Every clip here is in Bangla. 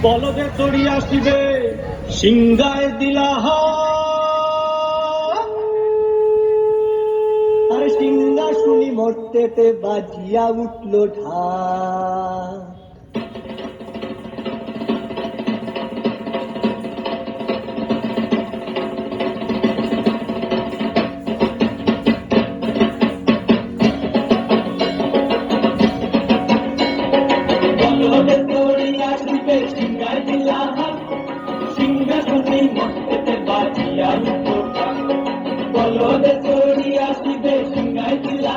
বলদে তরি আসিবে সিংহায় দিলা আরে সিংহা শুনি মরতেতে বাজিয়া উঠল ঢাক। বলদে তরি আসিবে সিংহায় দিলা সিংহা শুনি মরতেতে বাজিয়া উঠল ঢাক। বলদে তরি আসিবে সিংহায় দিলা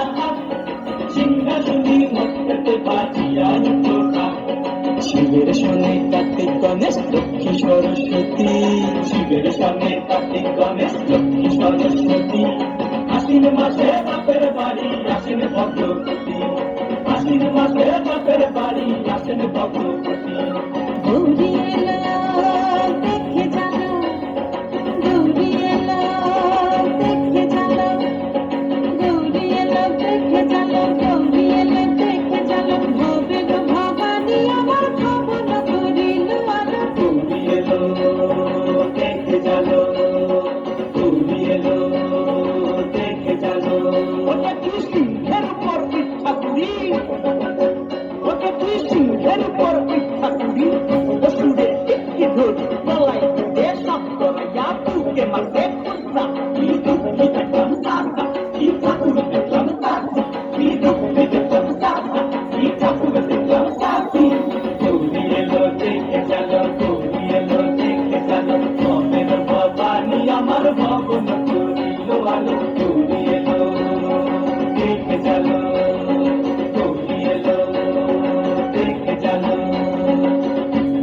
সিংহাসনী মধ্যে বাজিয়া উঠল ঢাক। শিবের সনে কার্তিক গণেশ লক্ষ্মী সরস্বতী, শিবের সনে কার্তিক গণেশ লক্ষ্মী সরস্বতী। আশ্বিন মাসে বাপের বাড়ি আসেন ভদ্রপতি, আশ্বিন মাসে বাপের বাড়ি আসেন ভদ্রপতি। গৌরী এলো দেখে জানো, গৌরী এলো দেখে জানো, গৌরী এলো দেখে জানো, গৌরী এলো দেখে জানো। ভবে গো ভবানী আমার ভবন করিল আলো। গৌরী এলো দেখে জানো, গৌরী এলো দেখে জানো। ওটা কি সিংহের উপর ইচ্ছা করি, ওটা কি সিংহের উপর ইচ্ছা করি। অসুরে টিকি ধরি গলায় দিয়ে সব করাইয়া বুকে মারতে খুঁজা। কি দুঃখী দেখলাম সাজা, কি ঠাকুর দেখলাম সাজা, কি দুঃখী দেখলাম সাজা, কি ঠাকুর দেখলাম সাজি। গৌরী এলো দেখে জানো, গৌরী এলো দেখে জানো। ভবের ভবানী আমার ভবন করিল আলো। গৌরী এলো দেখে জানো, গৌরী এলো দেখে জানো।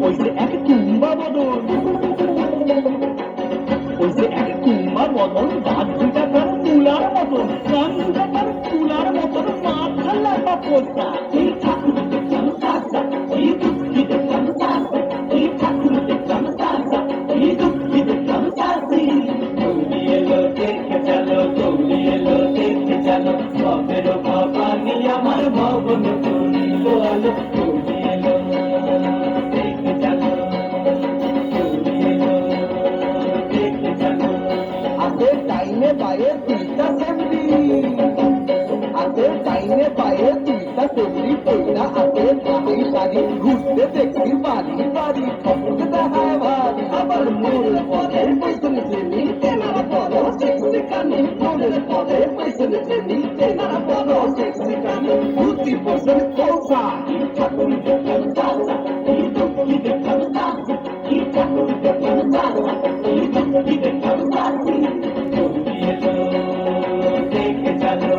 ওই যে এক কুম্বা বদন, ওই যে এক কুম্বা বদন, দাঁত দুটা তার তুলার মতন, কান দুটা তার তুলার মতন, মাথা লাফা পোষা। এই ঠাকুর দেখলাম সাজা, এই দুঃখী দেখলাম সাজা, এই ঠাকুর দেখলাম সাজা, এই দুঃখী দেখলাম সাজি। গৌরী এলো দেখে জানো, গৌরী এলো দেখে জানো। ভবের ভবানী আমার ভবন করিল আলো। গৌরী এলো দেখে জানো, গৌরী এলো দেখে জানো। হাতে ডাইনে পায়ে দুইটা সেমরি, হাতে ডাইনে পায়ে দুইটা সেমরি, কইরা হাতে ভাই শাড়ি, ঘুরতে দেখি বাড়ি বাড়ি, ঠকুর দেখায় ভারী। আবার মোড়ের পরে পেছনে চেনি, তেনারা বড় সেক্সি কানি, মোড়ের পরে পেছনে চেনি, তেনারা বড় সেক্সি কানি। 50% পৌঁছা, ঠাকুর দেখলাম সাজা, এই দুঃখী দেখলাম সাজি, এই ঠাকুর দেখলাম সাজা, এই দুঃখী দেখলাম সাজি। গৌরী এলো দেখে জানো,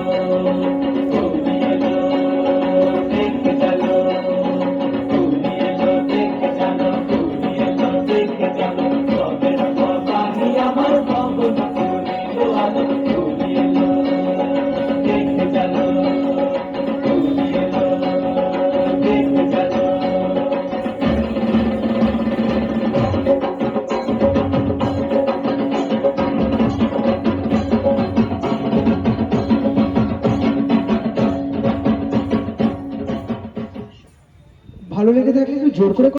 গৌরী এলো দেখে জানো, গৌরী এলো দেখে জানো, গৌরী এলো দেখে জানো। ভবের ভবানী আমার ভবন করিল আলো। গৌরী এলো দেখে জানো, গৌরী এলো দেখে জানো। ভালো লেগে থাকলে একটু জোর করে